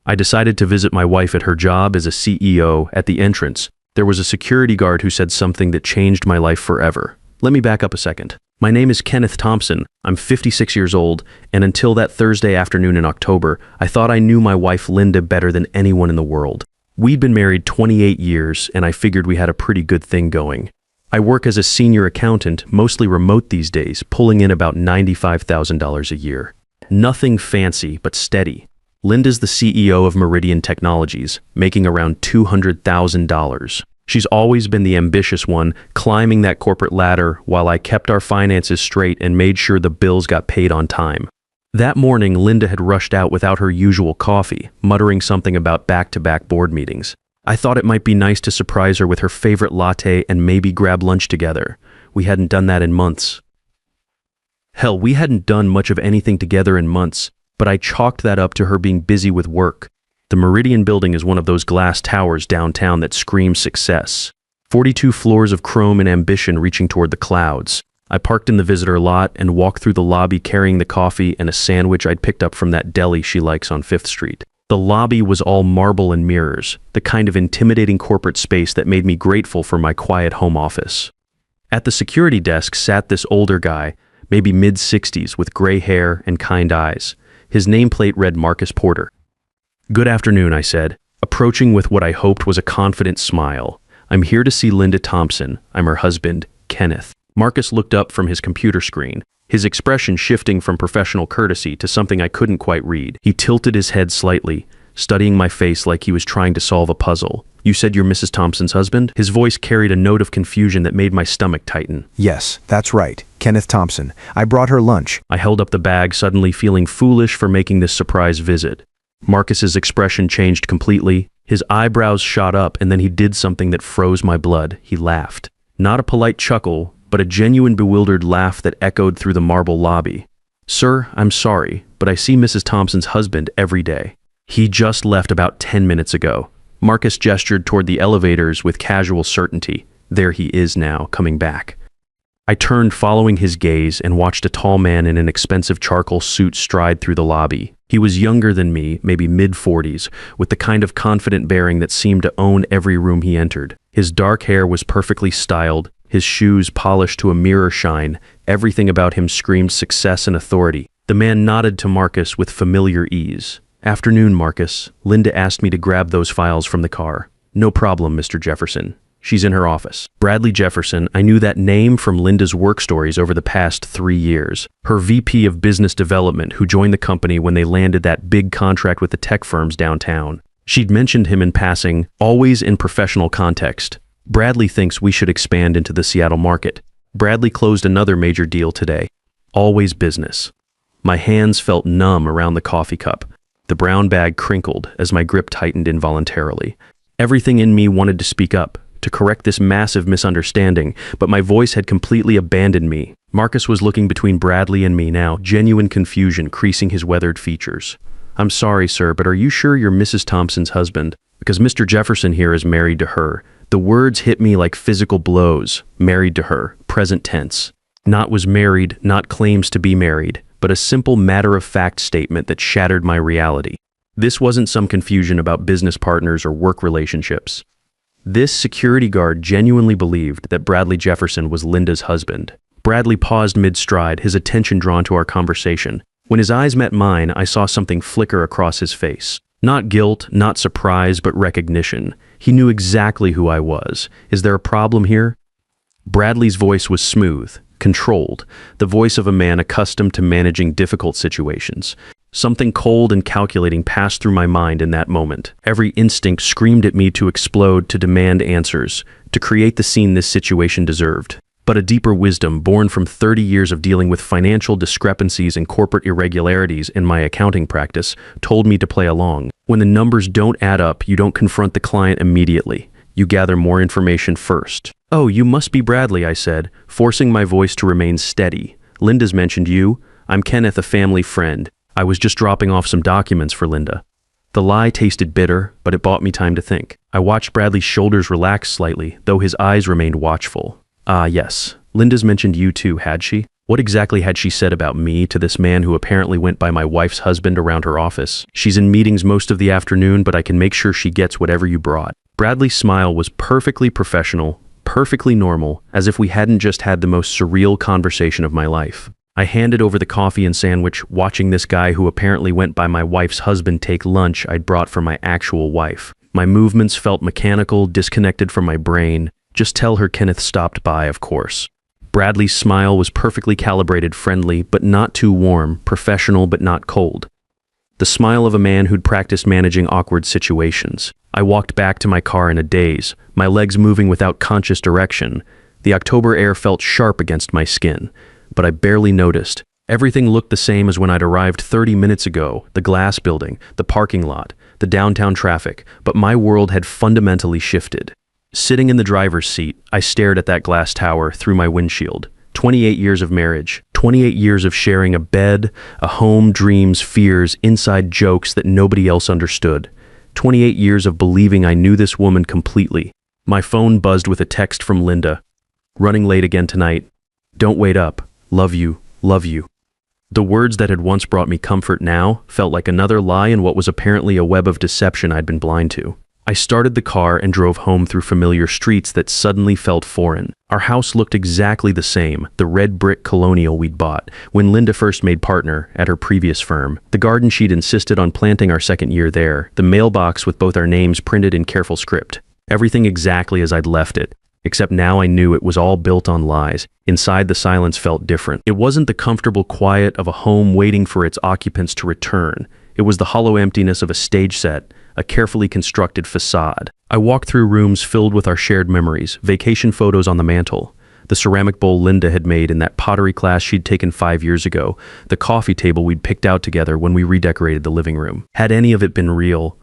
I decided to visit my wife at her job as a CEO. At the entrance, there was a security guard who said something that changed my life forever. Let me back up a second. My name is Kenneth Thompson. I'm 56 years old, and until that Thursday afternoon in October, I thought I knew my wife Linda better than anyone in the world. We'd been married 28 years, and I figured we had a pretty good thing going. I work as a senior accountant, mostly remote these days, pulling in about $95,000 a year. Nothing fancy, but steady. Linda's the CEO of Meridian Technologies, making around $200,000. She's always been the ambitious one, climbing that corporate ladder while I kept our finances straight and made sure the bills got paid on time. That morning, Linda had rushed out without her usual coffee, muttering something about back-to-back board meetings. I thought it might be nice to surprise her with her favorite latte and maybe grab lunch together. We hadn't done that in months. Hell, we hadn't done much of anything together in months, but I chalked that up to her being busy with work. The Meridian building is one of those glass towers downtown that screams success. 42 floors of chrome and ambition reaching toward the clouds. I parked in the visitor lot and walked through the lobby carrying the coffee and a sandwich I'd picked up from that deli she likes on 5th Street. The lobby was all marble and mirrors, the kind of intimidating corporate space that made me grateful for my quiet home office. At the security desk sat this older guy, maybe mid-60s, with gray hair and kind eyes. His nameplate read Marcus Porter. "Good afternoon," I said, approaching with what I hoped was a confident smile. "I'm here to see Linda Thompson. I'm her husband, Kenneth." Marcus looked up from his computer screen, his expression shifting from professional courtesy to something I couldn't quite read. He tilted his head slightly, studying my face like he was trying to solve a puzzle. "You said you're Mrs. Thompson's husband?" His voice carried a note of confusion that made my stomach tighten. "Yes, that's right. Kenneth Thompson. I brought her lunch." I held up the bag, suddenly feeling foolish for making this surprise visit. Marcus's expression changed completely. His eyebrows shot up, and then he did something that froze my blood. He laughed. Not a polite chuckle, but a genuine bewildered laugh that echoed through the marble lobby. "Sir, I'm sorry, but I see Mrs. Thompson's husband every day. He just left about 10 minutes ago." Marcus gestured toward the elevators with casual certainty. There he is now, coming back. I turned following his gaze and watched a tall man in an expensive charcoal suit stride through the lobby. He was younger than me, maybe mid-40s, with the kind of confident bearing that seemed to own every room he entered. His dark hair was perfectly styled, his shoes polished to a mirror shine. Everything about him screamed success and authority. The man nodded to Marcus with familiar ease. "Afternoon, Marcus. Linda asked me to grab those files from the car." "No problem, Mr. Jefferson. She's in her office." Bradley Jefferson, I knew that name from Linda's work stories over the past 3 years. Her VP of Business Development who joined the company when they landed that big contract with the tech firms downtown. She'd mentioned him in passing, always in professional context. "Bradley thinks we should expand into the Seattle market. Bradley closed another major deal today." Always business. My hands felt numb around the coffee cup. The brown bag crinkled as my grip tightened involuntarily. Everything in me wanted to speak up, to correct this massive misunderstanding, but my voice had completely abandoned me. Marcus was looking between Bradley and me now, genuine confusion creasing his weathered features. "I'm sorry, sir, but are you sure you're Mrs. Thompson's husband? Because Mr. Jefferson here is married to her." The words hit me like physical blows. Married to her, present tense. Not was married, not claims to be married, but a simple matter-of-fact statement that shattered my reality. This wasn't some confusion about business partners or work relationships. This security guard genuinely believed that Bradley Jefferson was Linda's husband. Bradley paused mid-stride, his attention drawn to our conversation. When his eyes met mine, I saw something flicker across his face. Not guilt, not surprise, but recognition. He knew exactly who I was. "Is there a problem here?" Bradley's voice was smooth, controlled, the voice of a man accustomed to managing difficult situations. Something cold and calculating passed through my mind in that moment. Every instinct screamed at me to explode, to demand answers, to create the scene this situation deserved. But a deeper wisdom, born from 30 years of dealing with financial discrepancies and corporate irregularities in my accounting practice, told me to play along. When the numbers don't add up, you don't confront the client immediately. You gather more information first. "Oh, you must be Bradley," I said, forcing my voice to remain steady. "Linda's mentioned you. I'm Kenneth, a family friend. I was just dropping off some documents for Linda." The lie tasted bitter, but it bought me time to think. I watched Bradley's shoulders relax slightly, though his eyes remained watchful. "Ah, yes. Linda's mentioned you too, had she?" What exactly had she said about me to this man who apparently went by my wife's husband around her office? She's in meetings most of the afternoon, but I can make sure she gets whatever you brought. Bradley's smile was perfectly professional, perfectly normal, as if we hadn't just had the most surreal conversation of my life. I handed over the coffee and sandwich, watching this guy who apparently went by my wife's husband take lunch I'd brought for my actual wife. My movements felt mechanical, disconnected from my brain. Just tell her Kenneth stopped by, of course. Bradley's smile was perfectly calibrated, friendly, but not too warm, professional but not cold. The smile of a man who'd practiced managing awkward situations. I walked back to my car in a daze, my legs moving without conscious direction. The October air felt sharp against my skin, but I barely noticed. Everything looked the same as when I'd arrived 30 minutes ago, the glass building, the parking lot, the downtown traffic, but my world had fundamentally shifted. Sitting in the driver's seat, I stared at that glass tower through my windshield. 28 years of marriage, 28 years of sharing a bed, a home, dreams, fears, inside jokes that nobody else understood. 28 years of believing I knew this woman completely. My phone buzzed with a text from Linda. Running late again tonight. Don't wait up. Love you, love you. The words that had once brought me comfort now felt like another lie in what was apparently a web of deception I'd been blind to. I started the car and drove home through familiar streets that suddenly felt foreign. Our house looked exactly the same, the red brick colonial we'd bought when Linda first made partner at her previous firm. The garden she'd insisted on planting our second year there, the mailbox with both our names printed in careful script. Everything exactly as I'd left it. Except now I knew it was all built on lies. Inside, the silence felt different. It wasn't the comfortable quiet of a home waiting for its occupants to return. It was the hollow emptiness of a stage set, a carefully constructed facade. I walked through rooms filled with our shared memories, vacation photos on the mantle, the ceramic bowl Linda had made in that pottery class she'd taken 5 years ago, the coffee table we'd picked out together when we redecorated the living room. Had any of it been real?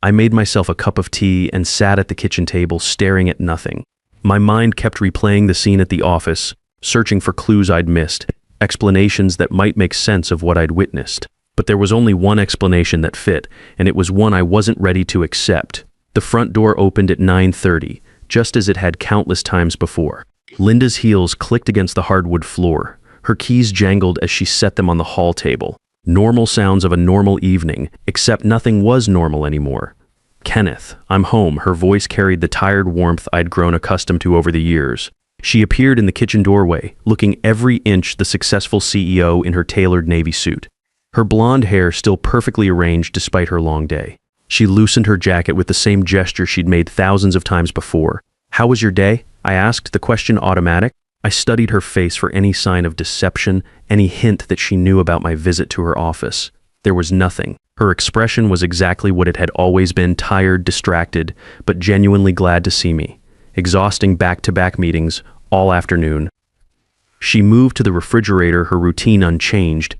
I made myself a cup of tea and sat at the kitchen table staring at nothing. My mind kept replaying the scene at the office, searching for clues I'd missed, explanations that might make sense of what I'd witnessed. But there was only one explanation that fit, and it was one I wasn't ready to accept. The front door opened at 9:30, just as it had countless times before. Linda's heels clicked against the hardwood floor. Her keys jangled as she set them on the hall table. Normal sounds of a normal evening, except nothing was normal anymore. Kenneth, I'm home. Her voice carried the tired warmth I'd grown accustomed to over the years. She appeared in the kitchen doorway, looking every inch the successful CEO in her tailored navy suit. Her blonde hair still perfectly arranged despite her long day. She loosened her jacket with the same gesture she'd made thousands of times before. How was your day? I asked, the question automatic. I studied her face for any sign of deception, any hint that she knew about my visit to her office. There was nothing. Her expression was exactly what it had always been, tired, distracted, but genuinely glad to see me. Exhausting back-to-back meetings all afternoon. She moved to the refrigerator, her routine unchanged.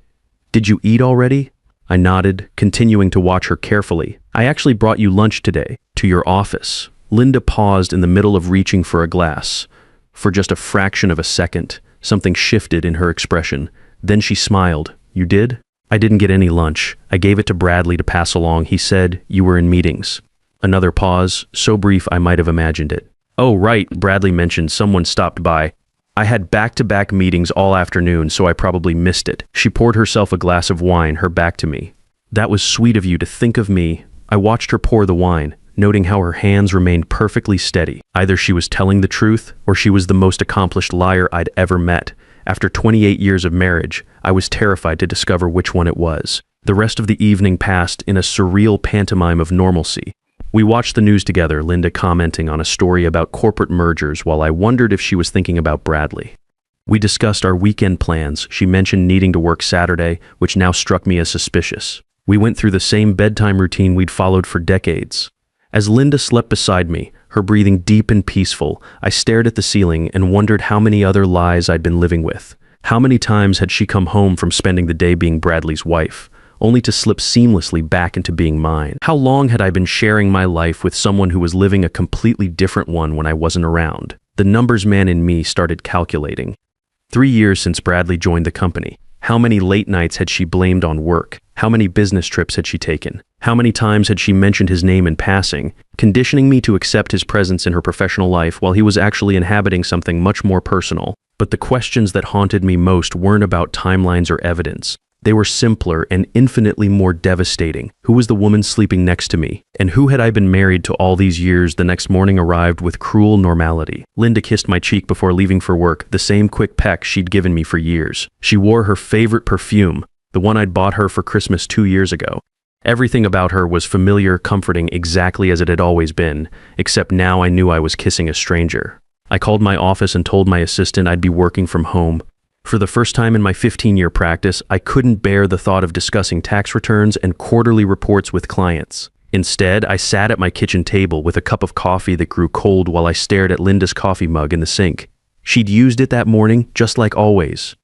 Did you eat already? I nodded, continuing to watch her carefully. I actually brought you lunch today, to your office. Linda paused in the middle of reaching for a glass. For just a fraction of a second, something shifted in her expression. Then she smiled. You did? I didn't get any lunch. I gave it to Bradley to pass along. He said you were in meetings. Another pause, so brief I might have imagined it. Oh, right, Bradley mentioned someone stopped by. I had back-to-back meetings all afternoon, so I probably missed it. She poured herself a glass of wine, her back to me. That was sweet of you to think of me. I watched her pour the wine, noting how her hands remained perfectly steady. Either she was telling the truth, or she was the most accomplished liar I'd ever met. After 28 years of marriage, I was terrified to discover which one it was. The rest of the evening passed in a surreal pantomime of normalcy. We watched the news together, Linda commenting on a story about corporate mergers while I wondered if she was thinking about Bradley. We discussed our weekend plans. She mentioned needing to work Saturday, which now struck me as suspicious. We went through the same bedtime routine we'd followed for decades. As Linda slept beside me, her breathing deep and peaceful, I stared at the ceiling and wondered how many other lies I'd been living with. How many times had she come home from spending the day being Bradley's wife, only to slip seamlessly back into being mine? How long had I been sharing my life with someone who was living a completely different one when I wasn't around? The numbers man in me started calculating. 3 years since Bradley joined the company. How many late nights had she blamed on work? How many business trips had she taken? How many times had she mentioned his name in passing, conditioning me to accept his presence in her professional life while he was actually inhabiting something much more personal? But the questions that haunted me most weren't about timelines or evidence. They were simpler and infinitely more devastating. Who was the woman sleeping next to me? And who had I been married to all these years? The next morning arrived with cruel normality. Linda kissed my cheek before leaving for work, the same quick peck she'd given me for years. She wore her favorite perfume, the one I'd bought her for Christmas 2 years ago. Everything about her was familiar, comforting, exactly as it had always been, except now I knew I was kissing a stranger. I called my office and told my assistant I'd be working from home. For the first time in my 15-year practice, I couldn't bear the thought of discussing tax returns and quarterly reports with clients. Instead, I sat at my kitchen table with a cup of coffee that grew cold while I stared at Linda's coffee mug in the sink. She'd used it that morning, just like always.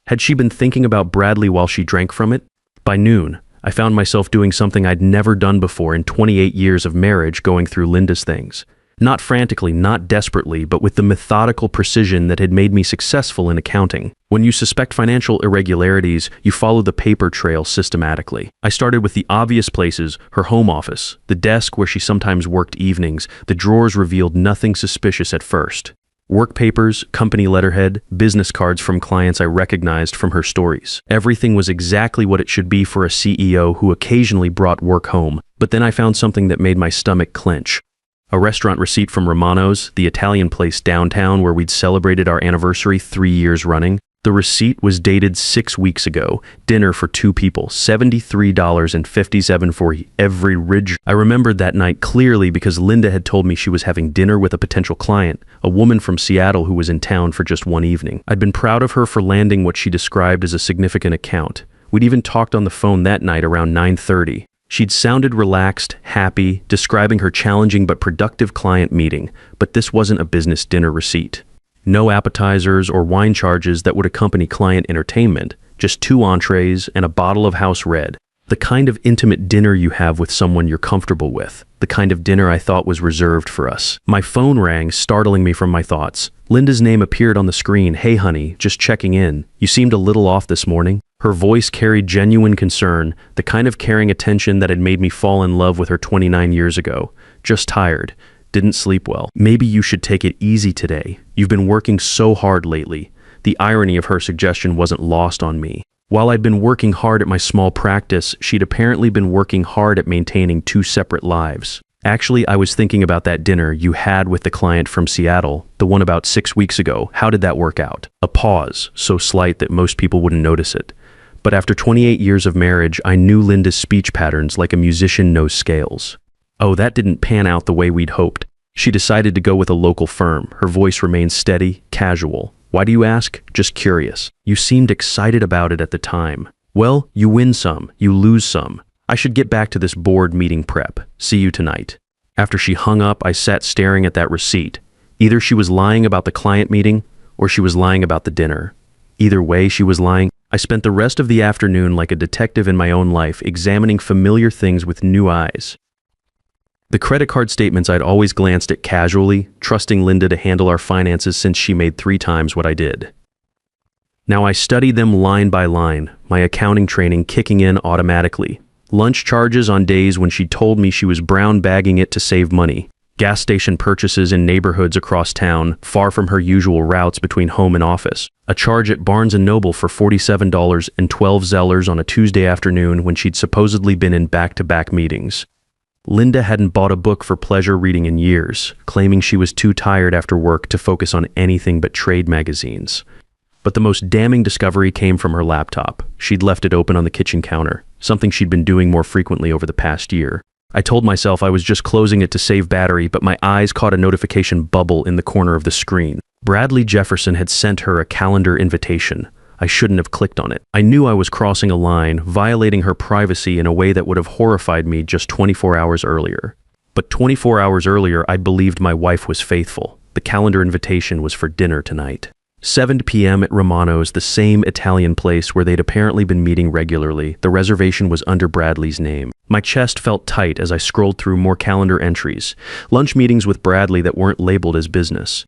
Had she been thinking about Bradley while she drank from it? By noon, I found myself doing something I'd never done before in 28 years of marriage, going through Linda's things. Not frantically, not desperately, but with the methodical precision that had made me successful in accounting. When you suspect financial irregularities, you follow the paper trail systematically. I started with the obvious places: her home office, the desk where she sometimes worked evenings. The drawers revealed nothing suspicious at first. Work papers, company letterhead, business cards from clients I recognized from her stories. Everything was exactly what it should be for a CEO who occasionally brought work home. But then I found something that made my stomach clench. A restaurant receipt from Romano's, the Italian place downtown where we'd celebrated our anniversary 3 years running. The receipt was dated 6 weeks ago. Dinner for 2 people, $73.57 for every ridge. I remembered that night clearly because Linda had told me she was having dinner with a potential client, a woman from Seattle who was in town for just one evening. I'd been proud of her for landing what she described as a significant account. We'd even talked on the phone that night around 9:30. She'd sounded relaxed, happy, describing her challenging but productive client meeting, but this wasn't a business dinner receipt. No appetizers or wine charges that would accompany client entertainment, just 2 entrees and a bottle of house red. The kind of intimate dinner you have with someone you're comfortable with. The kind of dinner I thought was reserved for us. My phone rang, startling me from my thoughts. Linda's name appeared on the screen. "Hey honey, just checking in. You seemed a little off this morning." Her voice carried genuine concern, the kind of caring attention that had made me fall in love with her 29 years ago. "Just tired. Didn't sleep well. Maybe you should take it easy today. You've been working so hard lately." The irony of her suggestion wasn't lost on me. While I'd been working hard at my small practice, she'd apparently been working hard at maintaining 2 separate lives. "Actually, I was thinking about that dinner you had with the client from Seattle, the one about 6 weeks ago. How did that work out?" A pause, so slight that most people wouldn't notice it. But after 28 years of marriage, I knew Linda's speech patterns like a musician knows scales. "Oh, that didn't pan out the way we'd hoped. She decided to go with a local firm." Her voice remained steady, casual. "Why do you ask?" "Just curious. You seemed excited about it at the time." "Well, you win some, you lose some. I should get back to this board meeting prep. See you tonight." After she hung up, I sat staring at that receipt. Either she was lying about the client meeting, or she was lying about the dinner. Either way, she was lying. I spent the rest of the afternoon like a detective in my own life, examining familiar things with new eyes. The credit card statements I'd always glanced at casually, trusting Linda to handle our finances since she made 3 times what I did. Now I studied them line by line, my accounting training kicking in automatically. Lunch charges on days when she told me she was brown bagging it to save money. Gas station purchases in neighborhoods across town, far from her usual routes between home and office. A charge at Barnes & Noble for $47.12 on a Tuesday afternoon when she'd supposedly been in back-to-back meetings. Linda hadn't bought a book for pleasure reading in years, claiming she was too tired after work to focus on anything but trade magazines. But the most damning discovery came from her laptop. She'd left it open on the kitchen counter, something she'd been doing more frequently over the past year. I told myself I was just closing it to save battery, but my eyes caught a notification bubble in the corner of the screen. Bradley Jefferson had sent her a calendar invitation. I shouldn't have clicked on it. I knew I was crossing a line, violating her privacy in a way that would have horrified me just 24 hours earlier. But 24 hours earlier, I believed my wife was faithful. The calendar invitation was for dinner tonight. 7 p.m. at Romano's, the same Italian place where they'd apparently been meeting regularly. The reservation was under Bradley's name. My chest felt tight as I scrolled through more calendar entries. Lunch meetings with Bradley that weren't labeled as business.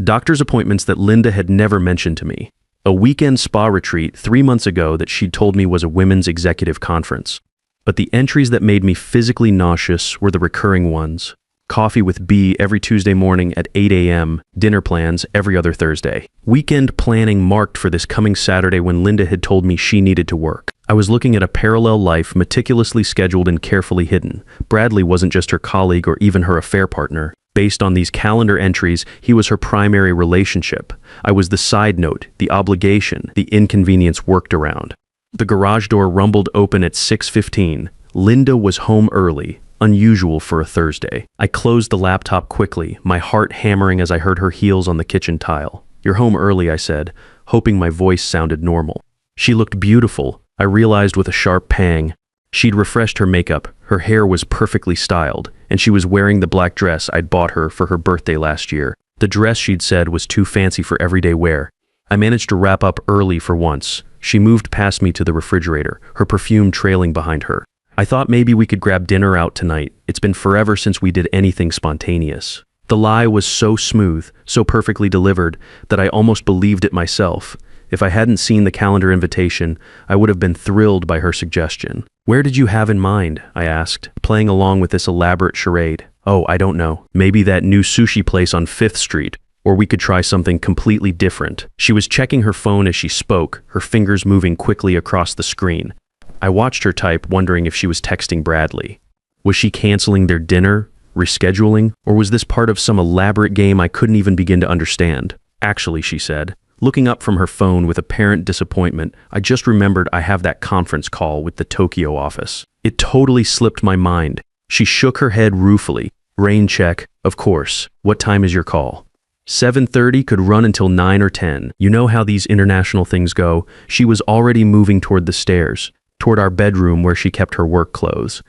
Doctor's appointments that Linda had never mentioned to me. A weekend spa retreat 3 months ago that she'd told me was a women's executive conference. But the entries that made me physically nauseous were the recurring ones. Coffee with B every Tuesday morning at 8 a.m., dinner plans every other Thursday. Weekend planning marked for this coming Saturday when Linda had told me she needed to work. I was looking at a parallel life meticulously scheduled and carefully hidden. Bradley wasn't just her colleague or even her affair partner. Based on these calendar entries, he was her primary relationship. I was the side note, the obligation, the inconvenience worked around. The garage door rumbled open at 6:15. Linda was home early, unusual for a Thursday. I closed the laptop quickly, my heart hammering as I heard her heels on the kitchen tile. "You're home early," I said, hoping my voice sounded normal. She looked beautiful, I realized with a sharp pang. She'd refreshed her makeup, her hair was perfectly styled, and she was wearing the black dress I'd bought her for her birthday last year. The dress, she'd said, was too fancy for everyday wear. I managed to wrap up early for once. She moved past me to the refrigerator, her perfume trailing behind her. "I thought maybe we could grab dinner out tonight. It's been forever since we did anything spontaneous." The lie was so smooth, so perfectly delivered, that I almost believed it myself. If I hadn't seen the calendar invitation, I would have been thrilled by her suggestion. "Where did you have in mind?" I asked, playing along with this elaborate charade. "Oh, I don't know. Maybe that new sushi place on 5th Street. Or we could try something completely different." She was checking her phone as she spoke, her fingers moving quickly across the screen. I watched her type, wondering if she was texting Bradley. Was she canceling their dinner, rescheduling, or was this part of some elaborate game I couldn't even begin to understand? "Actually," she said, looking up from her phone with apparent disappointment, "I just remembered I have that conference call with the Tokyo office." It totally slipped my mind. She shook her head ruefully. "Rain check, of course. What time is your call?" 7:30 could run until 9 or 10. You know how these international things go. She was already moving toward the stairs, toward our bedroom where she kept her work clothes.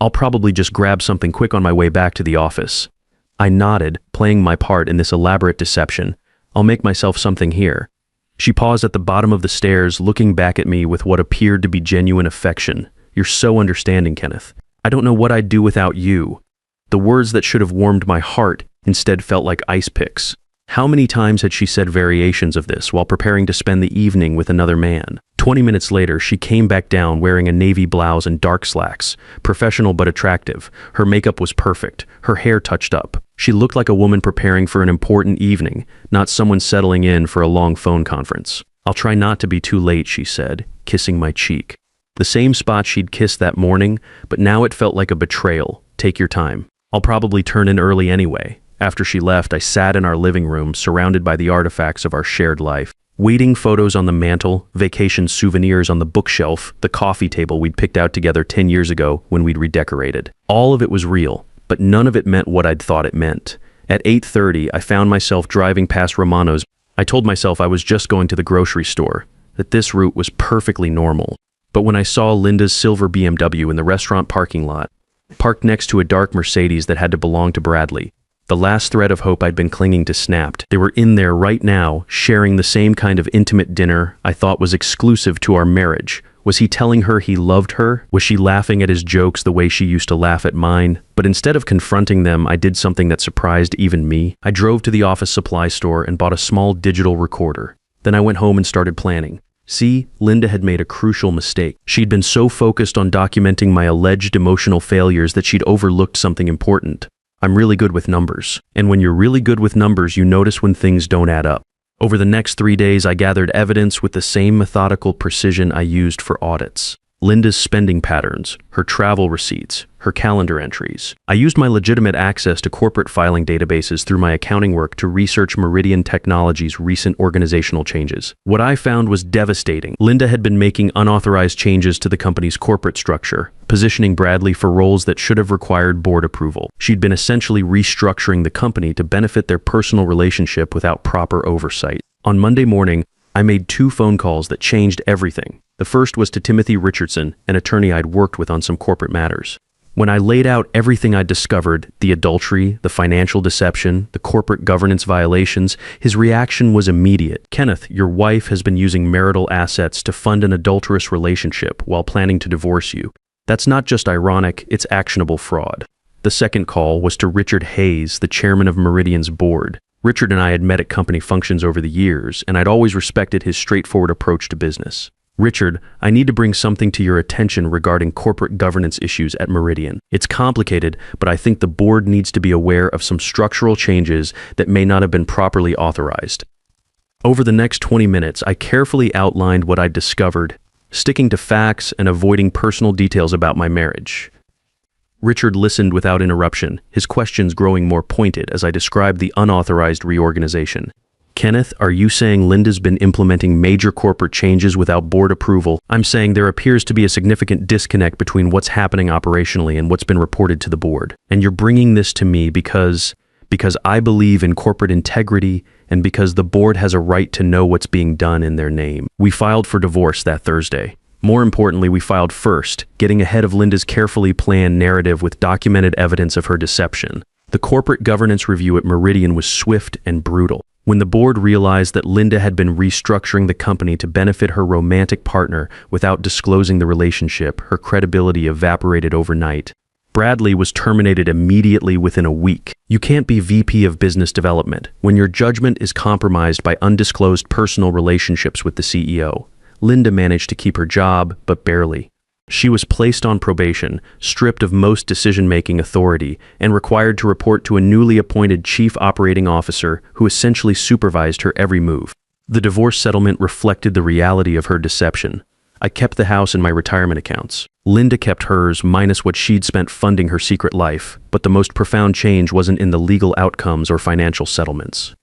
"I'll probably just grab something quick on my way back to the office." I nodded, playing my part in this elaborate deception. "I'll make myself something here." She paused at the bottom of the stairs, looking back at me with what appeared to be genuine affection. "You're so understanding, Kenneth. I don't know what I'd do without you." The words that should have warmed my heart instead felt like ice picks. How many times had she said variations of this while preparing to spend the evening with another man? 20 minutes later, she came back down wearing a navy blouse and dark slacks, professional but attractive. Her makeup was perfect, her hair touched up. She looked like a woman preparing for an important evening, not someone settling in for a long phone conference. "I'll try not to be too late," she said, kissing my cheek. The same spot she'd kissed that morning, but now it felt like a betrayal. "Take your time. I'll probably turn in early anyway." After she left, I sat in our living room, surrounded by the artifacts of our shared life. Waiting photos on the mantle, vacation souvenirs on the bookshelf, the coffee table we'd picked out together 10 years ago when we'd redecorated. All of it was real, but none of it meant what I'd thought it meant. At 8:30, I found myself driving past Romano's. I told myself I was just going to the grocery store, that this route was perfectly normal. But when I saw Linda's silver BMW in the restaurant parking lot, parked next to a dark Mercedes that had to belong to Bradley, the last thread of hope I'd been clinging to snapped. They were in there right now, sharing the same kind of intimate dinner I thought was exclusive to our marriage. Was he telling her he loved her? Was she laughing at his jokes the way she used to laugh at mine? But instead of confronting them, I did something that surprised even me. I drove to the office supply store and bought a small digital recorder. Then I went home and started planning. See, Linda had made a crucial mistake. She'd been so focused on documenting my alleged emotional failures that she'd overlooked something important. I'm really good with numbers. And when you're really good with numbers, you notice when things don't add up. Over the next 3 days, I gathered evidence with the same methodical precision I used for audits. Linda's spending patterns, her travel receipts, her calendar entries. I used my legitimate access to corporate filing databases through my accounting work to research Meridian Technologies' recent organizational changes. What I found was devastating. Linda had been making unauthorized changes to the company's corporate structure, positioning Bradley for roles that should have required board approval. She'd been essentially restructuring the company to benefit their personal relationship without proper oversight. On Monday morning, I made 2 phone calls that changed everything. The first was to Timothy Richardson, an attorney I'd worked with on some corporate matters. When I laid out everything I'd discovered, the adultery, the financial deception, the corporate governance violations, his reaction was immediate. "Kenneth, your wife has been using marital assets to fund an adulterous relationship while planning to divorce you. That's not just ironic, it's actionable fraud." The second call was to Richard Hayes, the chairman of Meridian's board. Richard and I had met at company functions over the years, and I'd always respected his straightforward approach to business. Richard, I need to bring something to your attention regarding corporate governance issues at Meridian. It's complicated, but I think the board needs to be aware of some structural changes that may not have been properly authorized. Over the next 20 minutes, I carefully outlined what I'd discovered, sticking to facts and avoiding personal details about my marriage. Richard listened without interruption, his questions growing more pointed as I described the unauthorized reorganization. Kenneth, are you saying Linda's been implementing major corporate changes without board approval? I'm saying there appears to be a significant disconnect between what's happening operationally and what's been reported to the board. And you're bringing this to me because I believe in corporate integrity and because the board has a right to know what's being done in their name. We filed for divorce that Thursday. More importantly, we filed first, getting ahead of Linda's carefully planned narrative with documented evidence of her deception. The corporate governance review at Meridian was swift and brutal. When the board realized that Linda had been restructuring the company to benefit her romantic partner without disclosing the relationship, her credibility evaporated overnight. Bradley was terminated immediately within a week. You can't be VP of Business Development when your judgment is compromised by undisclosed personal relationships with the CEO. Linda managed to keep her job, but barely. She was placed on probation, stripped of most decision-making authority, and required to report to a newly appointed chief operating officer who essentially supervised her every move. The divorce settlement reflected the reality of her deception. I kept the house and my retirement accounts. Linda kept hers, minus what she'd spent funding her secret life, but the most profound change wasn't in the legal outcomes or financial settlements.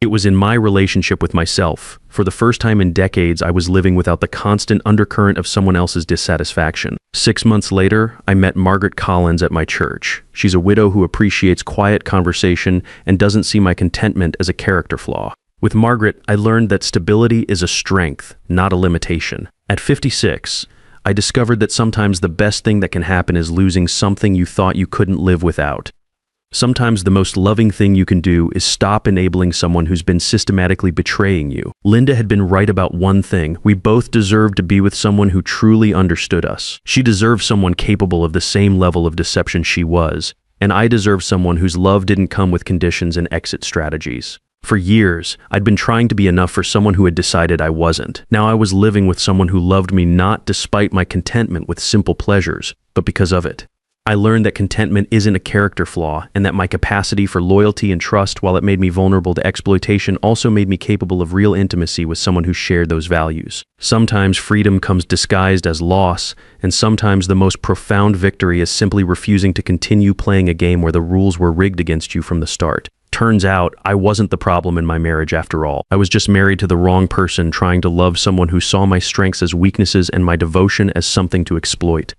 It was in my relationship with myself. For the first time in decades, I was living without the constant undercurrent of someone else's dissatisfaction. 6 months later, I met Margaret Collins at my church. She's a widow who appreciates quiet conversation and doesn't see my contentment as a character flaw. With Margaret, I learned that stability is a strength, not a limitation. At 56, I discovered that sometimes the best thing that can happen is losing something you thought you couldn't live without. Sometimes the most loving thing you can do is stop enabling someone who's been systematically betraying you. Linda had been right about one thing. We both deserved to be with someone who truly understood us. She deserved someone capable of the same level of deception she was, and I deserved someone whose love didn't come with conditions and exit strategies. For years, I'd been trying to be enough for someone who had decided I wasn't. Now I was living with someone who loved me not despite my contentment with simple pleasures, but because of it. I learned that contentment isn't a character flaw, and that my capacity for loyalty and trust, while it made me vulnerable to exploitation, also made me capable of real intimacy with someone who shared those values. Sometimes freedom comes disguised as loss, and sometimes the most profound victory is simply refusing to continue playing a game where the rules were rigged against you from the start. Turns out, I wasn't the problem in my marriage after all. I was just married to the wrong person, trying to love someone who saw my strengths as weaknesses and my devotion as something to exploit.